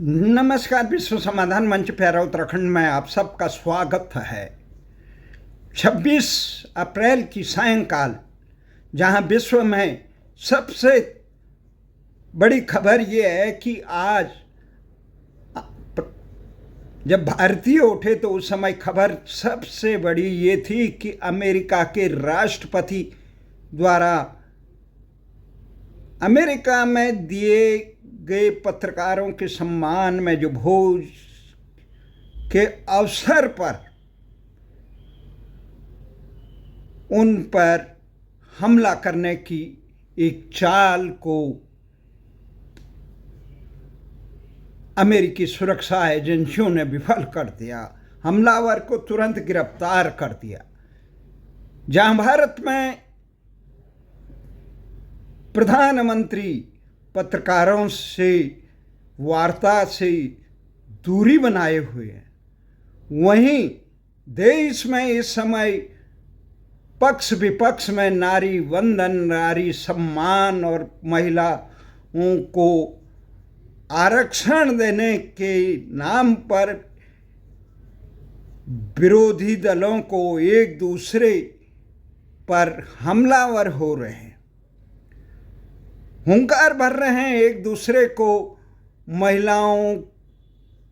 नमस्कार। विश्व समाधान मंच प्यारा उत्तराखंड में आप सबका स्वागत है। 26 अप्रैल की सायंकाल जहां विश्व में सबसे बड़ी खबर ये है कि आज जब भारतीय उठे तो उस समय खबर सबसे बड़ी ये थी कि अमेरिका के राष्ट्रपति द्वारा अमेरिका में दिए गए पत्रकारों के सम्मान में जो भोज के अवसर पर उन पर हमला करने की एक चाल को अमेरिकी सुरक्षा एजेंसियों ने विफल कर दिया। हमलावर को तुरंत गिरफ्तार कर दिया। जहां भारत में प्रधानमंत्री पत्रकारों से वार्ता से दूरी बनाए हुए हैं, वहीं देश में इस समय पक्ष विपक्ष में नारी वंदन, नारी सम्मान और महिलाओं को आरक्षण देने के नाम पर विरोधी दलों को एक दूसरे पर हमलावर हो रहे हैं, हुंकार भर रहे हैं, एक दूसरे को महिलाओं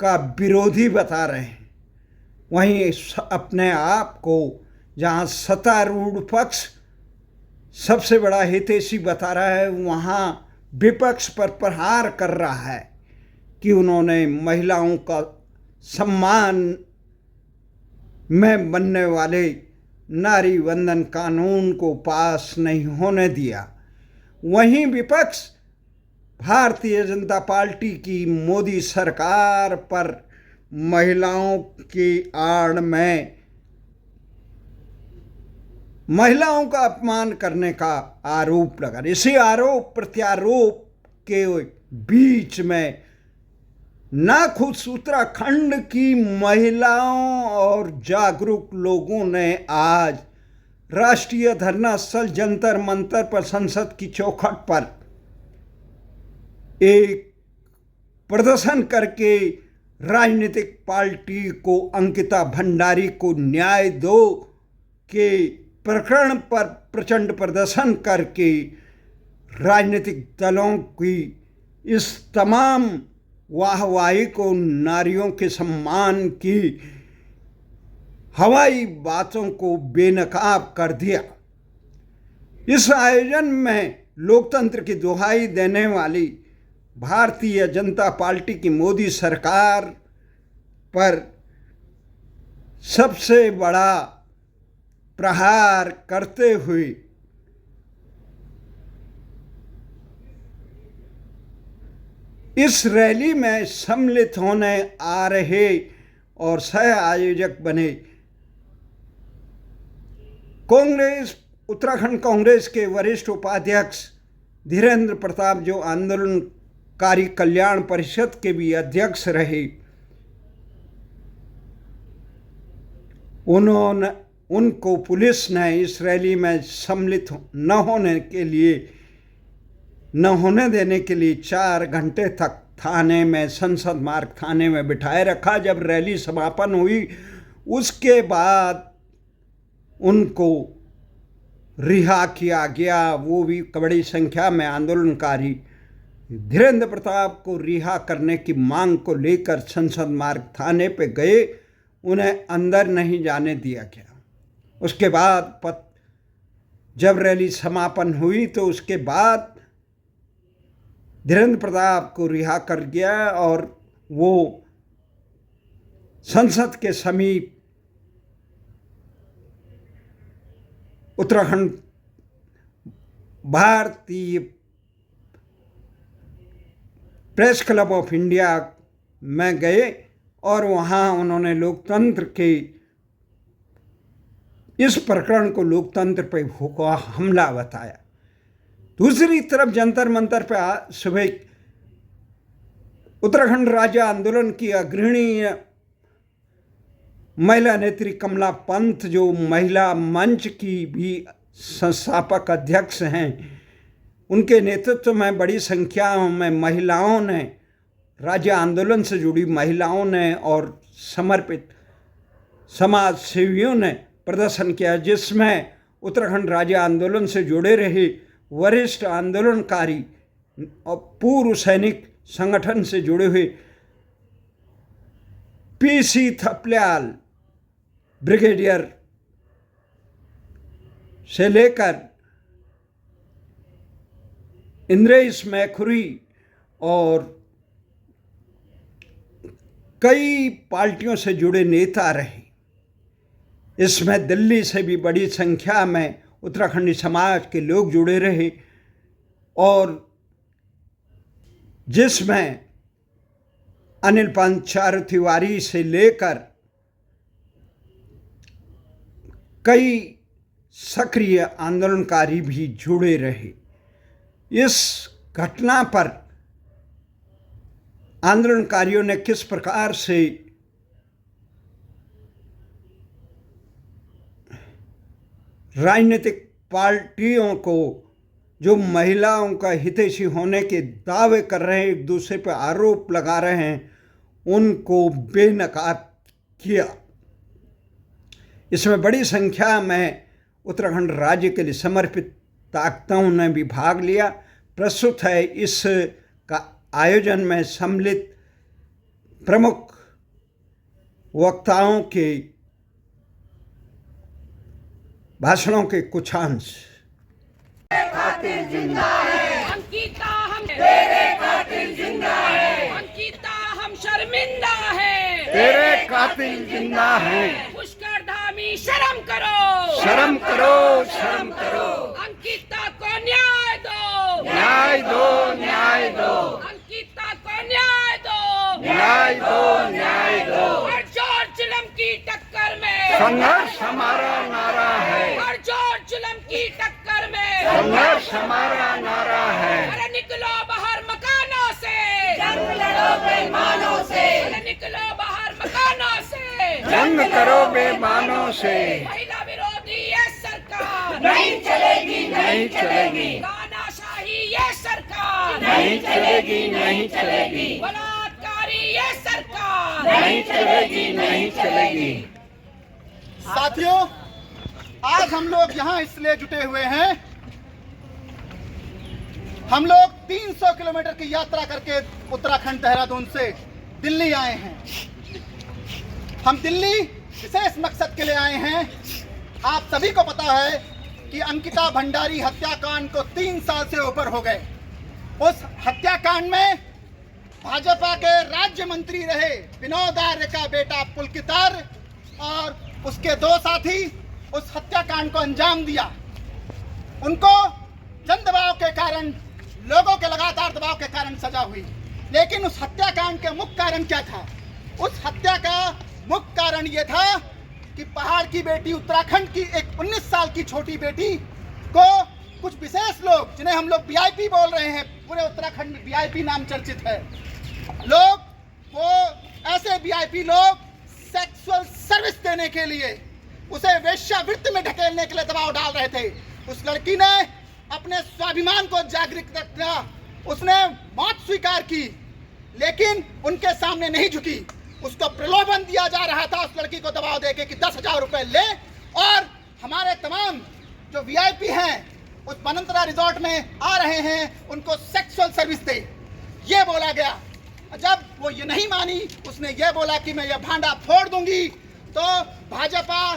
का विरोधी बता रहे हैं। वहीं अपने आप को जहां सत्तारूढ़ पक्ष सबसे बड़ा हितैषी बता रहा है, वहां विपक्ष पर प्रहार कर रहा है कि उन्होंने महिलाओं का सम्मान में बनने वाले नारी वंदन कानून को पास नहीं होने दिया। वहीं विपक्ष भारतीय जनता पार्टी की मोदी सरकार पर महिलाओं की आड़ में महिलाओं का अपमान करने का आरोप लगा। इसी आरोप प्रत्यारोप के बीच में ना खुद उत्तराखंड की महिलाओं और जागरूक लोगों ने आज राष्ट्रीय धरना स्थल जंतर मंतर पर संसद की चौखट पर एक प्रदर्शन करके राजनीतिक पार्टी को अंकिता भंडारी को न्याय दो के प्रकरण पर प्रचंड प्रदर्शन करके राजनीतिक दलों की इस तमाम वाहवाही को, नारियों के सम्मान की हवाई बातों को बेनकाब कर दिया। इस आयोजन में लोकतंत्र की दुहाई देने वाली भारतीय जनता पार्टी की मोदी सरकार पर सबसे बड़ा प्रहार करते हुए इस रैली में सम्मिलित होने आ रहे और सह आयोजक बने उत्तराखंड कांग्रेस के वरिष्ठ उपाध्यक्ष धीरेन्द्र प्रताप, जो आंदोलनकारी कल्याण परिषद के भी अध्यक्ष रहे, उनको पुलिस ने इस रैली में सम्मिलित न होने देने के लिए 4 घंटे तक थाने में, संसद मार्ग थाने में बिठाए रखा। जब रैली समापन हुई उसके बाद उनको रिहा किया गया। वो भी बड़ी संख्या में आंदोलनकारी धीरेन्द्र प्रताप को रिहा करने की मांग को लेकर संसद मार्ग थाने पे गए, उन्हें अंदर नहीं जाने दिया गया। उसके बाद जब रैली समापन हुई तो उसके बाद धीरेन्द्र प्रताप को रिहा कर गया और वो संसद के समीप उत्तराखंड भारतीय प्रेस क्लब ऑफ इंडिया में गए और वहाँ उन्होंने लोकतंत्र के इस प्रकरण को लोकतंत्र पर हमला बताया। दूसरी तरफ जंतर मंतर पर सुबह उत्तराखंड राज्य आंदोलन की अग्रणी महिला नेत्री कमला पंत, जो महिला मंच की भी संस्थापक अध्यक्ष हैं, उनके नेतृत्व में बड़ी संख्या में महिलाओं ने राज्य आंदोलन से जुड़ी महिलाओं ने और समर्पित समाज सेवियों ने प्रदर्शन किया, जिसमें उत्तराखंड राज्य आंदोलन से जुड़े रहे वरिष्ठ आंदोलनकारी और पूर्व सैनिक संगठन से जुड़े हुए पीसी थपलियाल ब्रिगेडियर से लेकर इंद्रेश मैखुरी और कई पार्टियों से जुड़े नेता रहे। इसमें दिल्ली से भी बड़ी संख्या में उत्तराखंडी समाज के लोग जुड़े रहे और जिसमें अनिल पंचारू तिवारी से लेकर कई सक्रिय आंदोलनकारी भी जुड़े रहे। इस घटना पर आंदोलनकारियों ने किस प्रकार से राजनीतिक पार्टियों को जो महिलाओं का हितैषी होने के दावे कर रहे हैं, एक दूसरे पर आरोप लगा रहे हैं, उनको बेनकाब किया। इसमें बड़ी संख्या में उत्तराखंड राज्य के लिए समर्पित ताकतों ने भी भाग लिया। प्रस्तुत है इस का आयोजन में सम्मिलित प्रमुख वक्ताओं के भाषणों के कुछ अंश। कातिल जिंदा है, अंकिता हम तेरे कातिल जिंदा है, अंकिता हम शर्मिंदा है, तेरे कातिल जिंदा है, पुष्कर धामी शर्म करो, शर्म करो, शर्म करो, अंकिता को न्याय दो, न्याय दो, न्याय दो, अंकिता को न्याय दो, न्याय दो, न्याय दो। हर जोर चिलम की टक्कर में संघर्ष हमारा नारा है, हर जोर चिलम की टक्कर में संघर्ष हमारा नारा है। अरे निकलो बाहर मकानों से, जंग लड़ो बेईमानों से, अरे निकलो बाहर मकानों से, जंग करो बेईमानों से, महिला विरोधी ये सरकार नहीं चलेगी, नहीं चलेगी, तानाशाही ये सरकार नहीं चलेगी, नहीं चलेगी, बलात्कारी ये सरकार नहीं चलेगी, नहीं चलेगी। साथियों, आज हम लोग यहाँ इसलिए जुटे हुए हैं, हम लोग 300 किलोमीटर की यात्रा करके उत्तराखंड देहरादून से दिल्ली आए हैं। हम दिल्ली विशेष मकसद के लिए आए हैं। आप सभी को पता है कि अंकिता भंडारी हत्याकांड को 3 साल से ऊपर हो गए। उस हत्याकांड में भाजपा के राज्य मंत्री रहे विनोद आर्य का बेटा पुलकित आर्य और उसके 2 साथी उस हत्याकांड को अंजाम दिया। उनको जन दबाव के कारण, लोगों के लगातार दबाव के कारण सजा हुई। लेकिन उस हत्याकांड के मुख्य कारण क्या था? उस हत्या का मुख्य कारण यह था कि पहाड़ की बेटी, उत्तराखंड की एक 19 साल की छोटी बेटी को कुछ विशेष लोग, जिन्हें हम लोग वीआईपी बोल रहे हैं, पूरे उत्तराखंड में वीआईपी नाम चर्चित है, लोग, वो ऐसे वीआईपी लोग सेक्सुअल सर्विस देने के लिए, उसे वेश्यावृत्ति में ढकेलने के लिए दबाव डाल रहे थे। उस लड़की ने अपने स्वाभिमान को जागृत रखा, उसने मौत स्वीकार की, लेकिन उनके सामने नहीं झुकी। उसको प्रलोभन दिया जा रहा था उस लड़की को दबाव देके कि 10,000 रुपए ले और हमारे तमाम जो वीआईपी हैं उस बनंतरा रिजॉर्ट में आ रहे हैं, उनको सेक्सुअल सर्विस दे। ये बोला गया। जब वो ये नहीं मानी, उसने ये बोला कि मैं ये भांडा फोड़ दूंगी, तो भाजपा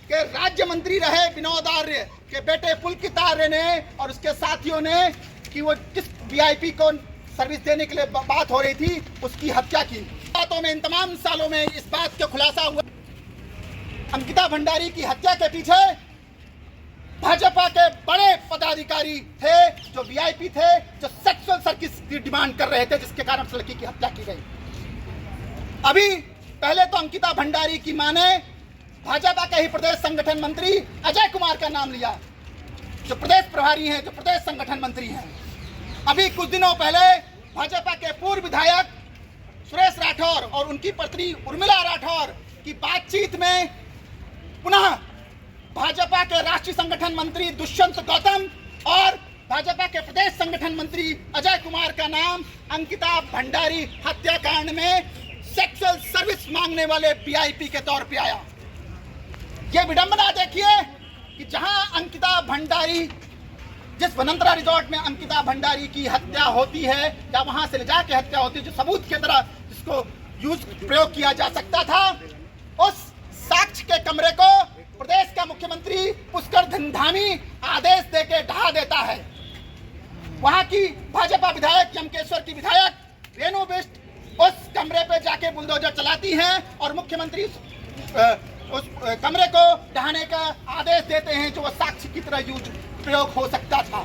के राज्य मंत्री रहे विनोद आर्य के बेटे पुलकित आर्य ने और उसके साथियों ने, कि वो किस वीआईपी को सर्विस देने के लिए बात हो रही थी, उसकी हत्या की। बातों में इन तमाम सालों में इस बात का खुलासा हुआ, अंकिता भंडारी की हत्या के पीछे भाजपा के बड़े पदाधिकारी थे, जो वीआईपी थे, जो सेक्सुअल सर्विस की डिमांड कर रहे थे, जिसके कारण उस लड़की की हत्या की गई। अभी पहले तो अंकिता भंडारी की मां ने भाजपा के ही प्रदेश संगठन मंत्री अजय कुमार का नाम लिया, जो प्रदेश प्रभारी हैं, जो प्रदेश संगठन मंत्री हैं। अभी कुछ दिनों पहले भाजपा के पूर्व विधायक सुरेश राठौर और उनकी पत्नी उर्मिला राठौर की बातचीत में पुनः भाजपा के राष्ट्रीय संगठन मंत्री दुष्यंत गौतम और भाजपा के प्रदेश संगठन मंत्री अजय कुमार का नाम अंकिता भंडारी हत्याकांड में सेक्सुअल सर्विस मांगने वाले वीआईपी के तौर पे आया। ये विडंबना देखिए कि जहां अंकिता भंडारी, जिस वनंतरा रिजॉर्ट में अंकिता भंडारी की हत्या होती है या वहां से ले जाके हत्या होती है, जो सबूत की तरह जिसको प्रयोग किया जा सकता था, उस साक्ष्य के कमरे को प्रदेश का मुख्यमंत्री पुष्कर धंधामी आदेश देके ढहा देता है। वहां की भाजपा विधायक यमकेश्वर की विधायक रेणु बिष्ट उस कमरे पे जाके बुलडोजर चलाती हैं और मुख्यमंत्री उस कमरे को ढहाने का आदेश देते हैं जो साक्ष्य की तरह प्रयोग हो सकता था।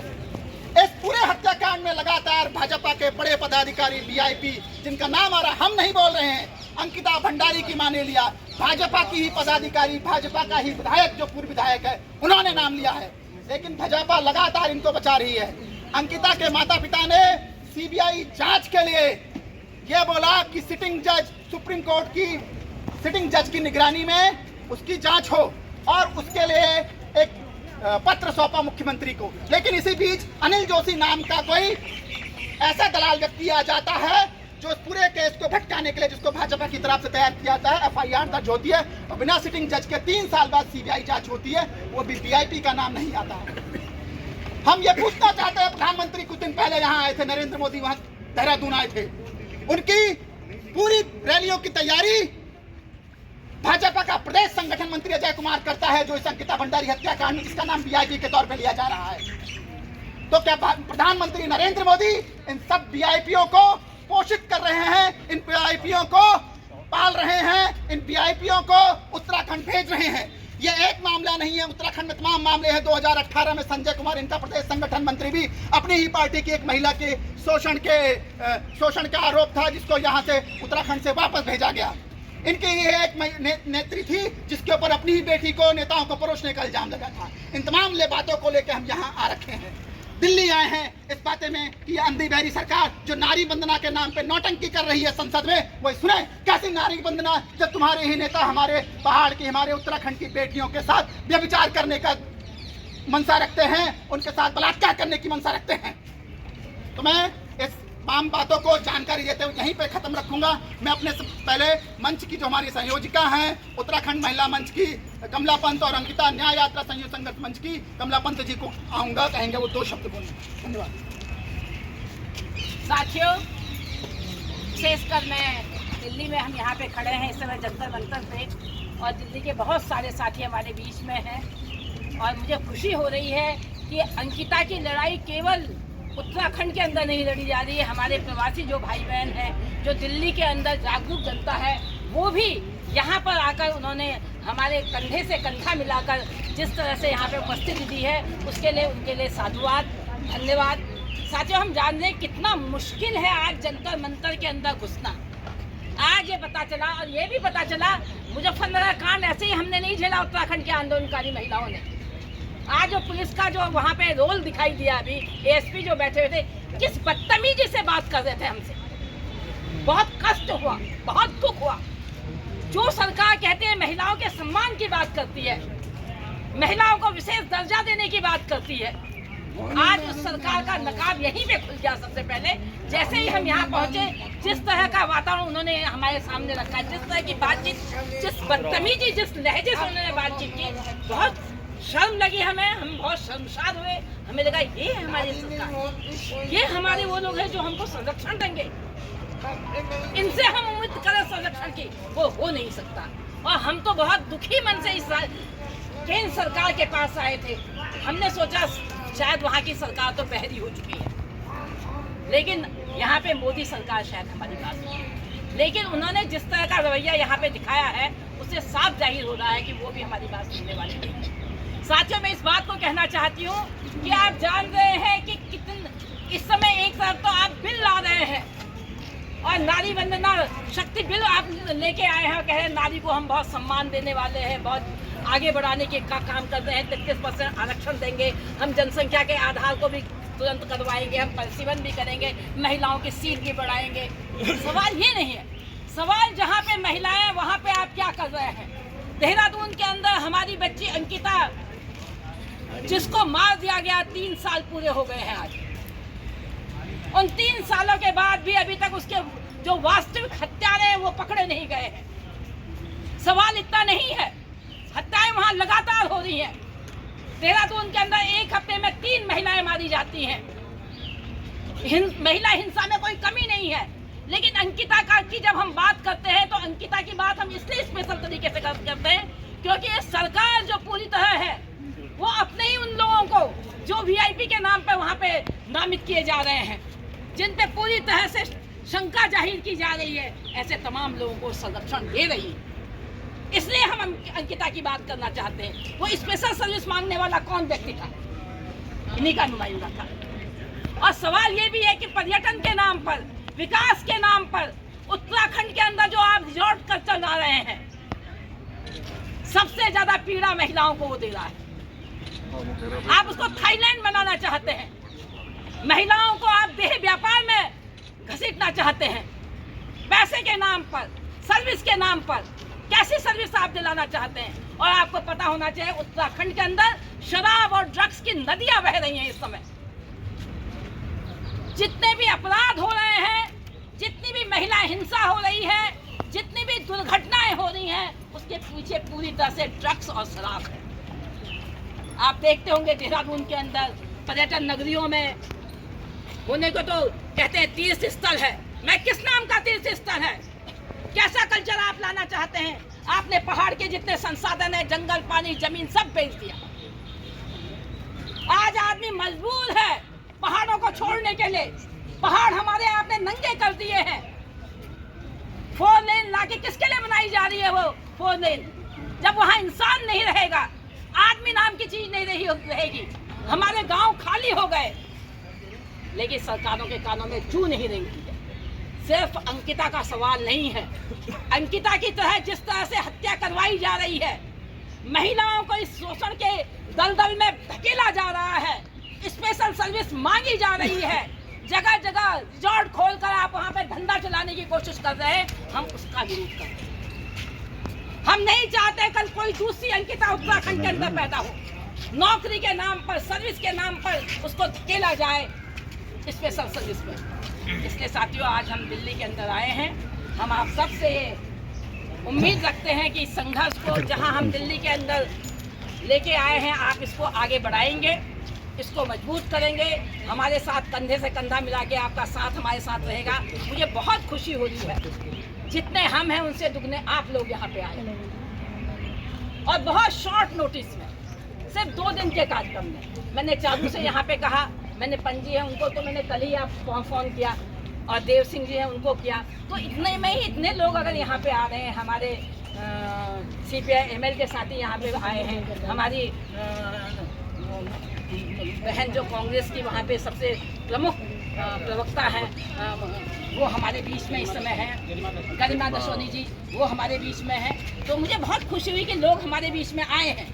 इस पूरे हत्याकांड में लगातार भाजपा के बड़े पदाधिकारी वीआईपी, जिनका नाम आ रहा हम नहीं बोल रहे हैं, अंकिता भंडारी की माने लिया, भाजपा की ही पदाधिकारी, भाजपा का ही विधायक जो पूर्व विधायक है, उन्होंने नाम लिया है, लेकिन भाजपा लगातार इनको बचा रही है। अंकिता के माता पिता ने सीबीआई जांच के लिए यह बोला कि सिटिंग जज, सुप्रीम कोर्ट की सिटिंग जज की निगरानी में उसकी जांच हो और उसके लिए एक पत्र सौंपा मुख्यमंत्री को। लेकिन इसी बीच अनिल जोशी नाम का कोई ऐसा दलाल व्यक्ति आ जाता है जो इस पूरे केस को भटकाने के लिए, जिसको भाजपा की तरफ से तैयार किया जाता है, एफआईआर दर्ज होती है और बिना सिटिंग जज के 3 साल बाद सीबीआई जांच होती है, वो भी वीआईपी का नाम नहीं आता है। हम ये पूछना चाहते हैं, प्रधानमंत्री कुछ दिन पहले यहाँ आए थे, नरेंद्र मोदी वहां देहरादून आए थे, उनकी पूरी रैलियों की तैयारी भाजपा का प्रदेश संगठन मंत्री अजय कुमार करता है, जो इस अंकिता भंडारी हत्याकांड में जिसका नाम वीआईपी के तौर पर लिया जा रहा है। तो क्या प्रधानमंत्री नरेंद्र मोदी इन सब वीआईपीओ को पोषित कर रहे हैं, इन वीआईपीओ को पाल रहे हैं, इन वीआईपीओ को उत्तराखंड भेज रहे हैं? ये एक मामला नहीं है, उत्तराखंड में तमाम मामले हैं। 2018 में संजय कुमार, इनका प्रदेश संगठन मंत्री, भी अपनी ही पार्टी की एक महिला के शोषण का आरोप था, जिसको यहाँ से उत्तराखंड से वापस भेजा गया। इनकी ये एक नेत्री थी जिसके ऊपर अपनी ही बेटी को नेताओं को परोसने का इल्जाम लगा था। इन तमाम बातों को लेकर हम यहाँ आ रखे हैं, दिल्ली आए हैं इस बातें में कि अंधी बहरी सरकार जो नारी वंदना के नाम पे नौटंकी कर रही है संसद में, वो सुने कैसी नारी वंदना, जब तुम्हारे ही नेता हमारे पहाड़ की, हमारे उत्तराखंड की बेटियों के साथ व्यभिचार करने का मंशा रखते हैं, उनके साथ बलात्कार करने की मंशा रखते हैं। तो मैं इस तमाम बातों को जानकारी देते हुए यहीं पे खत्म रखूंगा। मैं अपने से पहले मंच की जो हमारी संयोजिका हैं, उत्तराखंड महिला मंच की कमला पंत और अंकिता न्याय यात्रा संयुक्त संघर्ष मंच की कमला पंत जी को आऊंगा, कहेंगे वो 2 शब्द बोलें। धन्यवाद। साथियों, विशेषकर मैं दिल्ली में, हम यहाँ पे खड़े हैं इस समय जंतर मंतर पे, और दिल्ली के बहुत सारे साथी हमारे बीच में हैं, और मुझे खुशी हो रही है कि अंकिता की लड़ाई केवल उत्तराखंड के अंदर नहीं लड़ी जा रही है। हमारे प्रवासी जो भाई बहन हैं, जो दिल्ली के अंदर जागरूक जनता है, वो भी यहाँ पर आकर उन्होंने हमारे कंधे से कंधा मिलाकर जिस तरह से यहाँ पे उपस्थिति दी है, उसके लिए उनके लिए साधुवाद, धन्यवाद। साथियों, हम जान रहे हैं कितना मुश्किल है आज जंतर मंतर के अंदर घुसना। आज ये पता चला, और ये भी पता चला, मुजफ्फरनगर कांड ऐसे ही हमने नहीं झेला उत्तराखंड के आंदोलनकारी महिलाओं ने। आज जो पुलिस का जो वहाँ पे रोल दिखाई दिया, अभी एएसपी जो बैठे हुए थे, किस बदतमीजी से बात कर रहे थे हमसे, बहुत कष्ट हुआ, बहुत दुख हुआ। जो सरकार कहते हैं महिलाओं के सम्मान की बात करती है, महिलाओं को विशेष दर्जा देने की बात करती है, आज उस सरकार का नकाब यहीं पे खुल गया। सबसे पहले जैसे ही हम यहाँ पहुँचे, जिस तरह का वातावरण उन्होंने हमारे सामने रखा, जिस तरह की बातचीत, जिस बदतमीजी, जिस लहजे से उन्होंने बातचीत की, बहुत शर्म लगी हमें। हम बहुत शर्मसार हुए। हमें लगा ये है हमारी सरकार, ये हमारे वो लोग हैं जो हमको संरक्षण देंगे, इनसे हम उम्मीद करें संरक्षण की, वो हो नहीं सकता। और हम तो बहुत दुखी मन से इस केंद्र सरकार के पास आए थे। हमने सोचा शायद वहाँ की सरकार तो बहरी हो चुकी है, लेकिन यहाँ पे मोदी सरकार शायद हमारी बात सुने। लेकिन उन्होंने जिस तरह का रवैया यहाँ पे दिखाया है, उससे साफ जाहिर हो रहा है कि वो भी हमारी बात सुनने वाले नहीं है। साथियों, मैं इस बात को कहना चाहती हूँ कि आप जान रहे हैं कि इस समय एक तरफ तो आप बिल ला रहे हैं और नारी वंदना शक्ति बिल आप लेके आए हैं, कह रहे हैं नारी को हम बहुत सम्मान देने वाले हैं, बहुत आगे बढ़ाने के काम कर रहे हैं, 33% आरक्षण देंगे, हम जनसंख्या के आधार को भी तुरंत करवाएंगे, हम परिसीमन भी करेंगे, महिलाओं की सीट भी बढ़ाएंगे। सवाल ये नहीं है, सवाल जहाँ पे महिलाएं वहाँ पे आप क्या कर रहे हैं। देहरादून के अंदर हमारी बच्ची अंकिता जिसको मार दिया गया 3 साल पूरे हो गए हैं आज। उन 3 सालों के बाद भी अभी तक उसके जो वास्तविक हत्यारे हैं वो पकड़े नहीं गए हैं। सवाल इतना नहीं है, हत्याएं वहां लगातार हो रही हैं। देहरादून के अंदर एक हफ्ते में 3 महिलाएं मारी जाती हैं। महिला हिंसा में कोई कमी नहीं है, लेकिन अंकिता की जब हम बात करते हैं तो अंकिता की बात हम इसलिए स्पेशल तरीके से करते हैं क्योंकि ये सरकार जो पूरी तरह है वो अपने ही उन लोगों को जो वीआईपी के नाम पे वहाँ पे नामित किए जा रहे हैं, जिन पे पूरी तरह से शंका जाहिर की जा रही है, ऐसे तमाम लोगों को संरक्षण दे रही है। इसलिए हम अंकिता की बात करना चाहते हैं। वो स्पेशल सर्विस मांगने वाला कौन व्यक्ति था? इन्हीं का नुमाइंदा था। और सवाल ये भी है कि पर्यटन के नाम पर, विकास के नाम पर उत्तराखंड के अंदर जो आप रिजॉर्ट कर चला रहे हैं, सबसे ज्यादा पीड़ा महिलाओं को वो दे रहा है। आप उसको थाईलैंड बनाना चाहते हैं, महिलाओं को आप देह व्यापार में घसीटना चाहते हैं, पैसे के नाम पर, सर्विस के नाम पर कैसी सर्विस आप दिलाना चाहते हैं। और आपको पता होना चाहिए उत्तराखंड के अंदर शराब और ड्रग्स की नदियां बह रही हैं इस समय। जितने भी अपराध हो रहे हैं, जितनी भी महिला हिंसा हो रही है, जितनी भी दुर्घटनाएं हो रही हैं, उसके पीछे पूरी तरह से ड्रग्स और शराब है। आप देखते होंगे देहरादून के अंदर पर्यटन नगरियों में होने को तो कहते हैं तीर्थ स्थल है। मैं किस नाम का तीर्थ स्थल है? कैसा कल्चर आप लाना चाहते हैं? आपने पहाड़ के जितने संसाधन है, जंगल, पानी, जमीन सब बेच दिया। आज आदमी मजबूर है पहाड़ों को छोड़ने के लिए। पहाड़ हमारे आपने नंगे कर दिए हैं। 4 लेन लाके किसके लिए बनाई जा रही है वो 4 लेन? जब वहाँ इंसान नहीं रहेगा, आदमी नाम की चीज नहीं रहेगी। हमारे गांव खाली हो गए, लेकिन सरकारों के कानों में चू नहीं रही। सिर्फ अंकिता का सवाल नहीं है। अंकिता की तरह जिस तरह से हत्या करवाई जा रही है, महिलाओं को इस शोषण के दलदल में धकेला जा रहा है, स्पेशल सर्विस मांगी जा रही है, जगह जगह रिजॉर्ट खोलकर आप वहां पे धंधा चलाने की कोशिश कर रहे हैं, हम उसका विरोध कर रहे हैं। हम नहीं चाहते कल कोई दूसरी अंकिता उत्तराखंड के अंदर पैदा हो। नौकरी के नाम पर, सर्विस के नाम पर उसको धकेला जाए स्पेशल सर्विस में। इसलिए साथियों, आज हम दिल्ली के अंदर आए हैं। हम आप सब से उम्मीद रखते हैं कि इस संघर्ष को जहां हम दिल्ली के अंदर लेके आए हैं, आप इसको आगे बढ़ाएंगे, इसको मजबूत करेंगे। हमारे साथ कंधे से कंधा मिला के आपका साथ हमारे साथ रहेगा। मुझे बहुत खुशी हो रही है, जितने हम हैं उनसे दुगने आप लोग यहाँ पे आए, और बहुत शॉर्ट नोटिस में, सिर्फ 2 दिन के कार्यक्रम में। मैंने चारू से यहाँ पे कहा, मैंने पंजी है उनको तो मैंने कल ही आप फोन किया, और देव सिंह जी हैं उनको किया। तो इतने में ही इतने लोग अगर यहाँ पे आ रहे हैं, हमारे CPI ML के साथी यहाँ पे आए हैं, हमारी बहन जो कांग्रेस की वहाँ पे सबसे प्रमुख प्रवक्ता हैं, वो हमारे बीच में इस समय हैं, गरिमा दशोनी जी, वो हमारे बीच में हैं। तो मुझे बहुत खुशी हुई कि लोग हमारे बीच में आए हैं।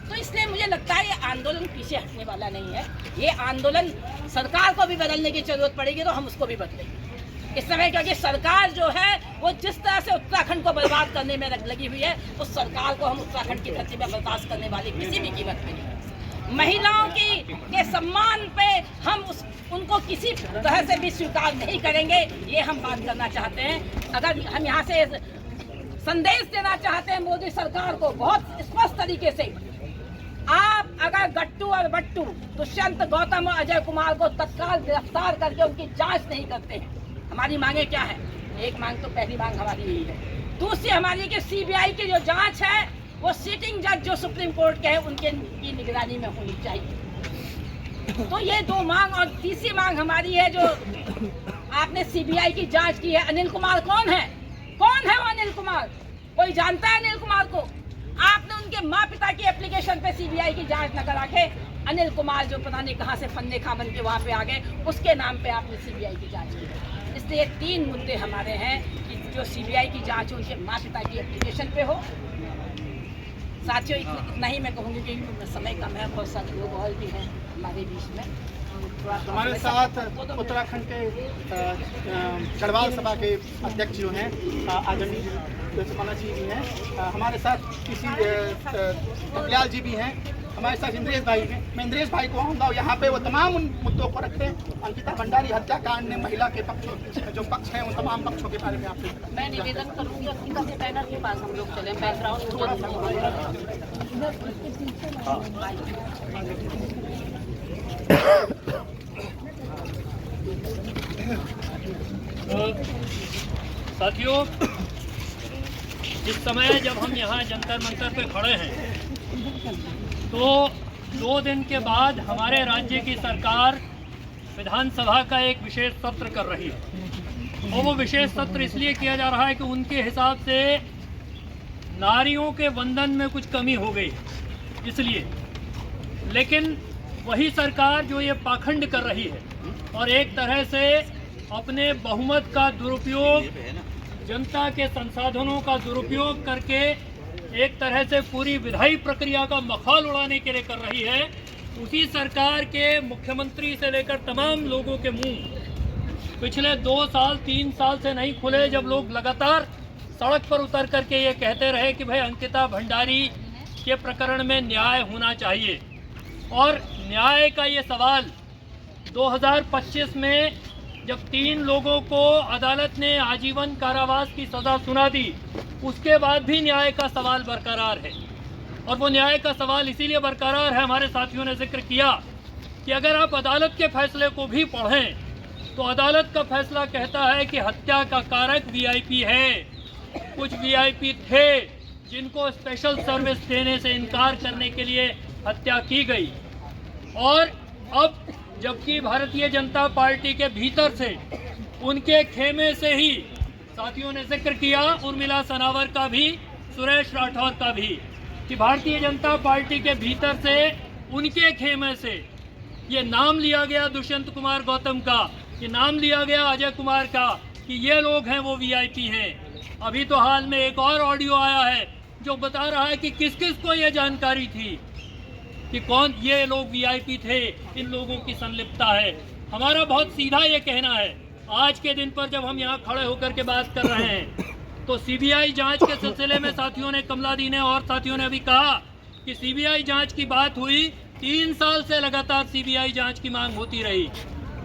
तो इसलिए मुझे लगता है ये आंदोलन पीछे हटने वाला नहीं है। ये आंदोलन सरकार को भी बदलने की जरूरत पड़ेगी तो हम उसको भी बदलेंगे इस समय, क्योंकि सरकार जो है वो जिस तरह से उत्तराखंड को बर्बाद करने में लगी हुई है, उस सरकार को हम उत्तराखंड की धरती में बर्दाश्त करने वाली किसी भी कीमत पे नहीं। महिलाओं के सम्मान पे हम उनको किसी तरह से भी स्वीकार नहीं करेंगे, ये हम बात करना चाहते हैं। अगर हम यहाँ से संदेश देना चाहते हैं मोदी सरकार को बहुत स्पष्ट तरीके से, आप अगर गट्टू और बट्टू, दुष्यंत गौतम और अजय कुमार को तत्काल गिरफ्तार करके उनकी जांच नहीं करते हैं। हमारी मांगे क्या है? एक मांग तो पहली मांग हमारी यही है। दूसरी हमारी कि CBI की जो जांच है वो सिटिंग जज जो सुप्रीम कोर्ट के हैं उनके की निगरानी में होनी चाहिए। तो ये 2 मांग, और तीसरी मांग हमारी है जो आपने CBI की जांच की है। अनिल कुमार कौन है? कौन है वो अनिल कुमार? कोई जानता है अनिल कुमार को? आपने उनके माँ पिता की एप्लीकेशन पे CBI की जांच न करा के अनिल कुमार जो पता नहीं कहाँ से फन्ने खा बन के वहाँ पे आ गए, उसके नाम पे आपने CBI की जांच की। इसलिए 3 मुद्दे हमारे हैं कि जो CBI की जांच हो उनके माँ पिता की एप्लीकेशन पे हो। साथियों, इतना ही मैं कहूँगी कि समय कम है, बहुत सारे लोग और भी हैं हमारे बीच में। हमारे साथ उत्तराखंड के गढ़वाल सभा के अध्यक्ष जो हैं आदरणीय सुमना जी भी हैं, हमारे साथ किसी कल्याण जी भी हैं, हमारे साथ इंद्रेश भाई हैं। मैं इंद्रेश भाई को आऊँगा यहाँ पे वो तमाम उन मुद्दों को रखते हैं। अंकिता भंडारी हत्याकांड में महिला के जो पक्ष हैं उन तमाम पक्षों के बारे में आपसे मैं निवेदन करूंगी अंकिता के बैनर के पास हम लोग चले, बैकग्राउंड थोड़ा साथियों, इस समय जब हम यहाँ जंतर मंतर पे खड़े हैं तो 2 दिन के बाद हमारे राज्य की सरकार विधानसभा का एक विशेष सत्र कर रही है। और वो विशेष सत्र इसलिए किया जा रहा है कि उनके हिसाब से नारियों के वंदन में कुछ कमी हो गई है, इसलिए। लेकिन वही सरकार जो ये पाखंड कर रही है और एक तरह से अपने बहुमत का दुरुपयोग, जनता के संसाधनों का दुरुपयोग करके एक तरह से पूरी विधायी प्रक्रिया का मखाल उड़ाने के लिए कर रही है, उसी सरकार के मुख्यमंत्री से लेकर तमाम लोगों के मुंह पिछले 2 साल 3 साल से नहीं खुले, जब लोग लगातार सड़क पर उतर करके ये कहते रहे कि भाई अंकिता भंडारी के प्रकरण में न्याय होना चाहिए। और न्याय का ये सवाल 2025 में जब 3 लोगों को अदालत ने आजीवन कारावास की सज़ा सुना दी, उसके बाद भी न्याय का सवाल बरकरार है। और वो न्याय का सवाल इसीलिए बरकरार है, हमारे साथियों ने जिक्र किया कि अगर आप अदालत के फैसले को भी पढ़ें तो अदालत का फैसला कहता है कि हत्या का कारक वीआईपी है। कुछ वीआईपी थे जिनको स्पेशल सर्विस देने से इनकार करने के लिए हत्या की गई। और अब जबकि भारतीय जनता पार्टी के भीतर से उनके खेमे से ही, साथियों ने जिक्र किया उर्मिला सनावर का भी, सुरेश राठौर का भी, कि भारतीय जनता पार्टी के भीतर से उनके खेमे से ये नाम लिया गया दुष्यंत कुमार गौतम का, ये नाम लिया गया अजय कुमार का कि ये लोग हैं वो वीआईपी हैं। अभी तो हाल में एक और ऑडियो आया है जो बता रहा है कि किस किस को ये जानकारी थी कि कौन ये लोग वीआईपी थे, इन लोगों की संलिप्तता है। हमारा बहुत सीधा ये कहना है, आज के दिन पर जब हम यहाँ खड़े होकर के बात कर रहे हैं तो सीबीआई जांच के सिलसिले में साथियों ने, कमला दी ने और साथियों ने अभी कहा कि सीबीआई जांच की बात हुई, 3 साल से लगातार सीबीआई जांच की मांग होती रही।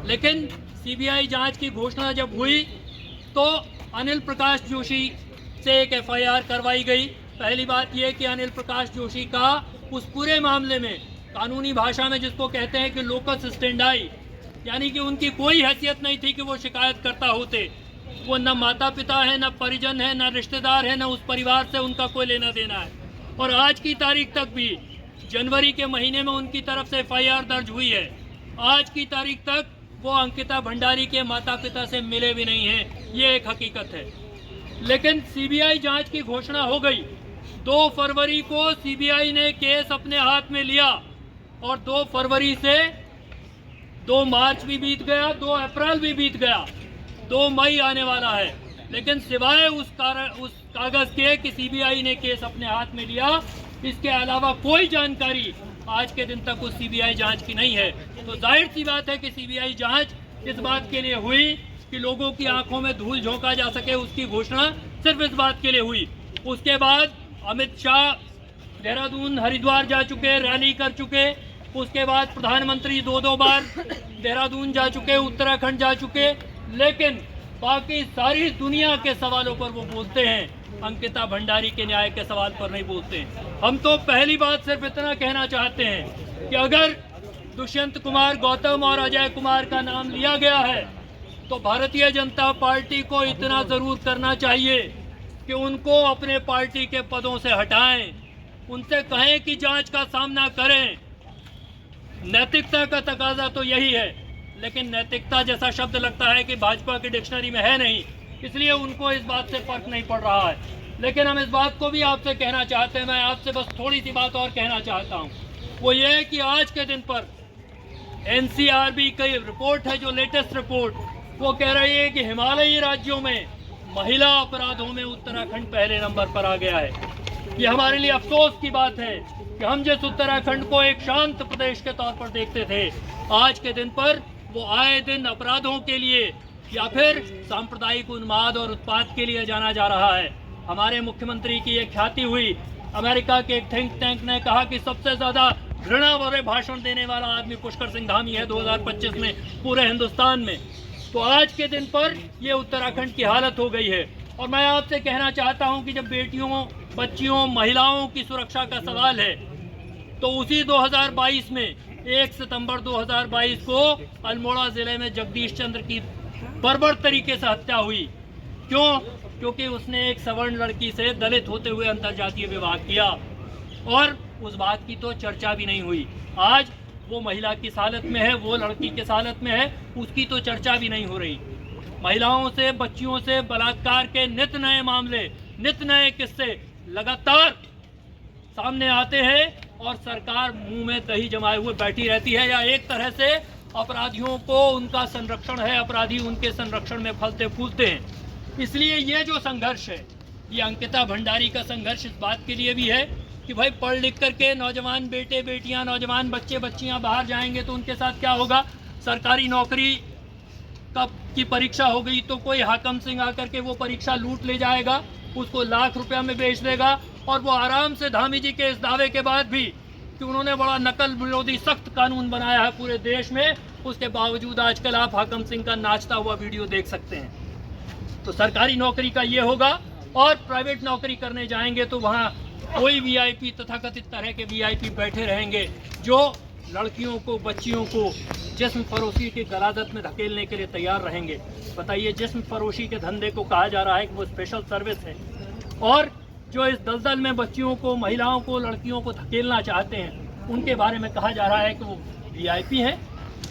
लेकिन सीबीआई जांच की घोषणा जब हुई तो अनिल प्रकाश जोशी से एक एफआईआर करवाई गई। पहली बात यह कि अनिल प्रकाश जोशी का उस पूरे मामले में कानूनी भाषा में जिसको कहते हैं कि लोकस स्टैंडाई, यानी कि उनकी कोई हैसियत नहीं थी कि वो शिकायतकर्ता होते। वो न माता पिता है, न परिजन है, न रिश्तेदार है, न उस परिवार से उनका कोई लेना देना है। और आज की तारीख तक भी, जनवरी के महीने में उनकी तरफ से एफआईआर दर्ज हुई है, आज की तारीख तक वो अंकिता भंडारी के माता पिता से मिले भी नहीं हैं। ये एक हकीकत है। लेकिन सीबीआई जांच की घोषणा हो गई। 2 फरवरी को सीबीआई ने केस अपने हाथ में लिया और 2 फरवरी से 2 मार्च भी बीत गया, 2 अप्रैल भी बीत गया, 2 मई आने वाला है। लेकिन सिवाय उस कागज के कि सीबीआई ने केस अपने हाथ में लिया, इसके अलावा कोई जानकारी आज के दिन तक उस सीबीआई जांच की नहीं है। तो जाहिर सी बात है कि सीबीआई जांच इस बात के लिए हुई कि लोगों की आंखों में धूल झोंका जा सके, उसकी घोषणा सिर्फ इस बात के लिए हुई। उसके बाद अमित शाह देहरादून, हरिद्वार जा चुके, रैली कर चुके। उसके बाद प्रधानमंत्री 2 बार देहरादून जा चुके, उत्तराखंड जा चुके। लेकिन बाकी सारी दुनिया के सवालों पर वो बोलते हैं, अंकिता भंडारी के न्याय के सवाल पर नहीं बोलते हैं। हम तो पहली बात सिर्फ इतना कहना चाहते हैं कि अगर दुष्यंत कुमार गौतम और अजय कुमार का नाम लिया गया है तो भारतीय जनता पार्टी को इतना ज़रूर करना चाहिए कि उनको अपने पार्टी के पदों से हटाएं, उनसे कहें कि जांच का सामना करें। नैतिकता का तकाजा तो यही है, लेकिन नैतिकता जैसा शब्द लगता है कि भाजपा की डिक्शनरी में है नहीं, इसलिए उनको इस बात से फर्क नहीं पड़ रहा है। लेकिन हम इस बात को भी आपसे कहना चाहते हैं, मैं आपसे बस थोड़ी सी बात और कहना चाहता हूँ, वो ये है कि आज के दिन पर एनसीआरबी की रिपोर्ट है, जो लेटेस्ट रिपोर्ट, वो कह रही है कि हिमालयी राज्यों में महिला अपराधों में उत्तराखंड पहले नंबर पर आ गया है। ये हमारे लिए अफसोस की बात है कि हम जिस उत्तराखंड को एक शांत प्रदेश के तौर पर देखते थे, आज के दिन पर वो आए दिन अपराधों के लिए या फिर सांप्रदायिक उन्माद और उत्पात के लिए जाना जा रहा है। हमारे मुख्यमंत्री की एक ख्याति हुई, अमेरिका के एक थिंक टैंक ने कहा कि सबसे ज्यादा घृणा भरे भाषण देने वाला आदमी पुष्कर सिंह धामी है 2025 में पूरे हिंदुस्तान में। तो आज के दिन पर ये उत्तराखंड की हालत हो गई है। और मैं आपसे कहना चाहता हूं कि जब बेटियों, बच्चियों, महिलाओं की सुरक्षा का सवाल है, तो उसी 2022 में 1 सितंबर 2022 को अल्मोड़ा जिले में जगदीश चंद्र की बर्बर तरीके से हत्या हुई। क्यों? क्योंकि उसने एक सवर्ण लड़की से दलित होते हुए अंतरजातीय विवाह किया और उस बात की तो चर्चा भी नहीं हुई। आज वो महिला किस हालत में है, वो लड़की किस हालत में है, उसकी तो चर्चा भी नहीं हो रही। महिलाओं से, बच्चियों से बलात्कार के नित नए मामले, नित नए किस्से लगातार सामने आते हैं और सरकार मुंह में दही जमाए हुए बैठी रहती है, या एक तरह से अपराधियों को उनका संरक्षण है, अपराधी उनके संरक्षण में फलते फूलते हैं। इसलिए ये जो संघर्ष है, ये अंकिता भंडारी का संघर्ष इस बात के लिए भी है कि भाई पढ़ लिख करके नौजवान बेटे बेटियां, नौजवान बच्चे बच्चियां बाहर जाएंगे तो उनके साथ क्या होगा। सरकारी नौकरी की परीक्षा हो गई तो कोई हाकम सिंह आकर के वो परीक्षा लूट ले जाएगा, उसको लाख रुपया में बेच देगा, और वो आराम से धामी जी के इस दावे के बाद भी कि उन्होंने बड़ा नकल विरोधी सख्त कानून बनाया है पूरे देश में, उसके बावजूद आजकल आप हाकम सिंह का नाचता हुआ वीडियो देख सकते हैं। तो सरकारी नौकरी का ये होगा, और प्राइवेट नौकरी करने जाएंगे तो वहाँ कोई वीआईपी, तथाकथित तरह के वीआईपी बैठे रहेंगे जो लड़कियों को, बच्चियों को जिस्म फरोशी की गलादत में धकेलने के लिए तैयार रहेंगे। बताइए, जिस्म फरोशी के धंधे को कहा जा रहा है कि वो स्पेशल सर्विस है, और जो इस दलदल में बच्चियों को, महिलाओं को, लड़कियों को धकेलना चाहते हैं, उनके बारे में कहा जा रहा है कि वो वीआईपी हैं,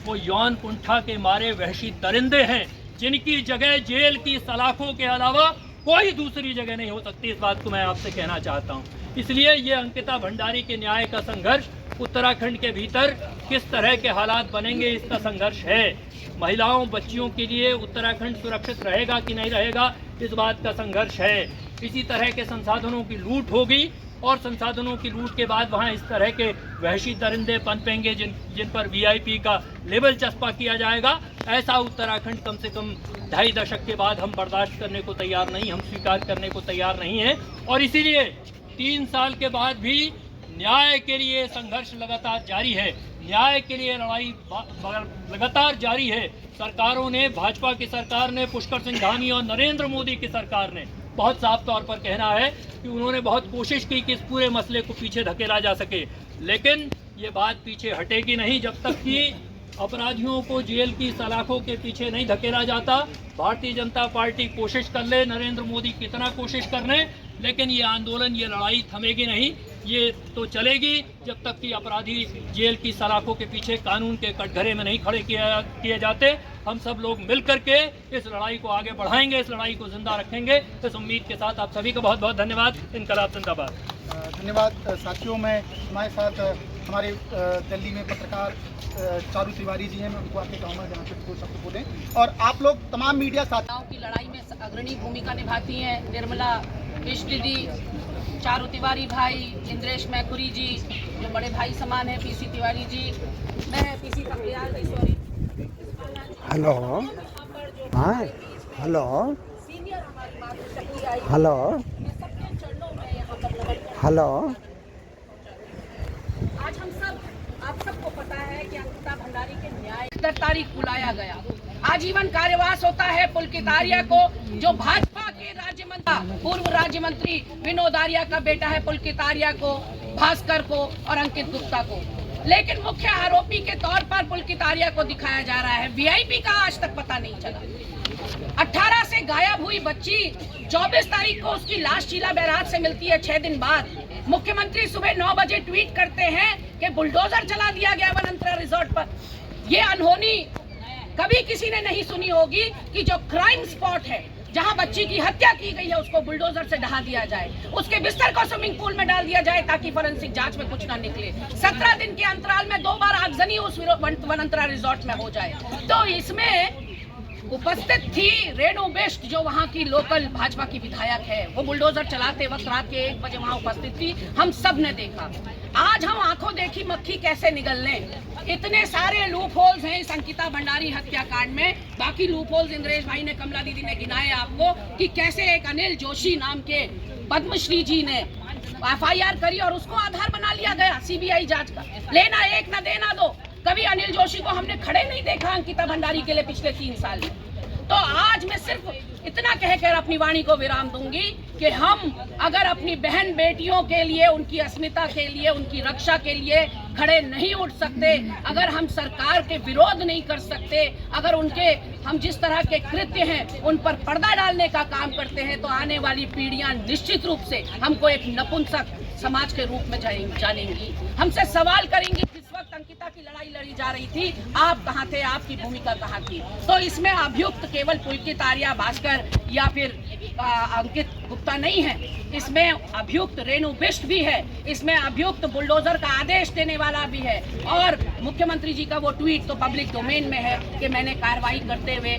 वो यौन कुंठा के मारे वहशी दरिंदे हैं, जिनकी जगह जेल की सलाखों के अलावा कोई दूसरी जगह नहीं हो सकती। इस बात को मैं आपसे कहना चाहता हूँ। इसलिए ये अंकिता भंडारी के न्याय का संघर्ष उत्तराखंड के भीतर किस तरह के हालात बनेंगे, इसका संघर्ष है। महिलाओं, बच्चियों के लिए उत्तराखंड सुरक्षित रहेगा कि नहीं रहेगा, इस बात का संघर्ष है। इसी तरह के संसाधनों की लूट होगी, और संसाधनों की लूट के बाद वहाँ इस तरह के वहशी दरिंदे पनपेंगे जिन पर वीआईपी का लेबल चस्पा किया जाएगा। ऐसा उत्तराखंड कम से कम 2.5 दशक के बाद हम बर्दाश्त करने को तैयार नहीं, हम स्वीकार करने को तैयार नहीं है। और इसीलिए 3 साल के बाद भी न्याय के लिए संघर्ष लगातार जारी है, न्याय के लिए लड़ाई लगातार जारी है। सरकारों ने, भाजपा की सरकार ने, पुष्कर सिंह धामी और नरेंद्र मोदी की सरकार ने बहुत साफ तौर पर कहना है कि उन्होंने बहुत कोशिश की कि इस पूरे मसले को पीछे धकेला जा सके, लेकिन ये बात पीछे हटेगी नहीं जब तक कि अपराधियों को जेल की सलाखों के पीछे नहीं धकेला जाता। भारतीय जनता पार्टी कोशिश कर ले, नरेंद्र मोदी कितना कोशिश कर ले, लेकिन ये आंदोलन, ये लड़ाई थमेगी नहीं। ये तो चलेगी जब तक कि अपराधी जेल की सलाखों के पीछे, कानून के कटघरे में नहीं खड़े किए जाते। हम सब लोग मिल करके इस लड़ाई को आगे बढ़ाएंगे, इस लड़ाई को जिंदा रखेंगे। इस उम्मीद के साथ आप सभी का बहुत बहुत धन्यवाद। इनकलाब जिंदाबाद। धन्यवाद साथियों। में हमारे साथ हमारे दिल्ली में पत्रकार चारू तिवारी जी हैं, मैं उनको आके कहूँगा जहाँ पे कुछ शब्द बोलें। और आप लोग तमाम मीडिया साथियों की लड़ाई में अग्रणी भूमिका निभाती हैं निर्मला मिश्र दीदी, चारू तिवारी भाई, इंद्रेश मैखुरी जी जो बड़े भाई समान हैं, पीसी तिवारी जी, मैं पीसी ककड़ियाल जी, सॉरी, हेलो, हाँ हेलो, सीनियर हमारी मातृशक्ति आई, हेलो, मैं सबके चरणों में यहाँ पर नमन। हेलो, आज आप सबको पता है कि अंकिता भंडारी के न्याय 10 तारीख बुलाया गया। आजीवन कार्यवास होता है पुलकित आर्या को, जो भाजपा के राज्य मंत्री, पूर्व राज्य मंत्री विनोद आर्या का बेटा है पुलकित आर्या को, भास्कर को और अंकित गुप्ता को। लेकिन मुख्य आरोपी के तौर पर पुलकित आर्या को दिखाया जा रहा है। वीआईपी का आज तक पता नहीं चला। 18 से गायब हुई बच्ची 24 तारीख को उसकी लाश शीला बैराज से मिलती है। 6 दिन बाद मुख्यमंत्री सुबह 9 बजे ट्वीट करते हैं कि बुलडोजर चला दिया गया वनंतरा रिजॉर्ट पर। ये अनहोनी कभी किसी ने नहीं सुनी होगी कि जो क्राइम स्पॉट है, जहां बच्ची की हत्या की गई है, उसको बुलडोजर से ढहा दिया जाए, उसके बिस्तर को स्विमिंग पूल में डाल दिया जाए ताकि फोरेंसिक जांच में कुछ ना निकले। 17 दिन के अंतराल में 2 बार आगजनी उस वनंतरा रिजॉर्ट में हो जाए। तो इसमें उपस्थित थी रेणु बिष्ट, जो वहां की लोकल भाजपा की विधायक है। वो बुलडोजर चलाते वक्त रात के 1 बजे वहां उपस्थित थी, हम सब ने देखा। आज हम आंखों देखी मक्खी कैसे निगल लें। इतने सारे लूप होल्स हैं इस अंकिता भंडारी हत्याकांड में। बाकी लूप होल्स इंद्रेश भाई ने, कमला दीदी ने गिनाए आपको कि कैसे एक अनिल जोशी नाम के पद्मश्री जी ने FIR करी और उसको आधार बना लिया गया CBI जांच का। लेना एक ना देना दो। कभी अनिल जोशी को हमने खड़े नहीं देखा अंकिता भंडारी के लिए पिछले 3 साल में। तो आज मैं सिर्फ इतना कहकर अपनी वाणी को विराम दूंगी कि हम अगर अपनी बहन बेटियों के लिए, उनकी अस्मिता के लिए, उनकी रक्षा के लिए खड़े नहीं उठ सकते, अगर हम सरकार के विरोध नहीं कर सकते, अगर उनके हम जिस तरह के कृत्य हैं उन पर पर्दा डालने का काम करते हैं, तो आने वाली पीढ़ियां निश्चित रूप से हमको एक नपुंसक समाज के रूप में जानेंगी। हमसे सवाल करेंगी, जिस वक्त अंकिता की लड़ाई लड़ी जा रही थी आप कहाँ थे, आपकी भूमिका कहाँ थी। तो इसमें अभियुक्त केवल पुलकित आर्या भास्कर या फिर अंकित गुप्ता नहीं है, इसमें अभियुक्त रेणु बिष्ट भी है, इसमें अभियुक्त बुलडोजर का आदेश देने वाला भी है, और मुख्यमंत्री जी का वो ट्वीट तो पब्लिक डोमेन में है कि मैंने कार्रवाई करते हुए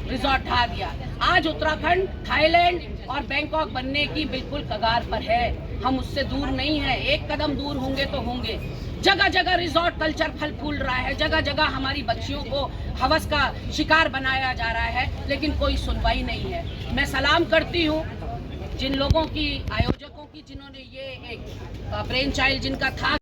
रिजॉर्ट ढा दिया। आज उत्तराखंड थाईलैंड और बैंकॉक बनने की बिल्कुल कगार पर है। हम उससे दूर नहीं है, एक कदम दूर होंगे तो होंगे। जगह जगह रिजॉर्ट कल्चर फल फूल रहा है, जगह जगह हमारी बच्चियों को हवस का शिकार बनाया जा रहा है, लेकिन कोई सुनवाई नहीं है। मैं सलाम करती हूँ जिन लोगों की, आयोजकों की, जिन्होंने ये एक ब्रेन चाइल्ड जिनका था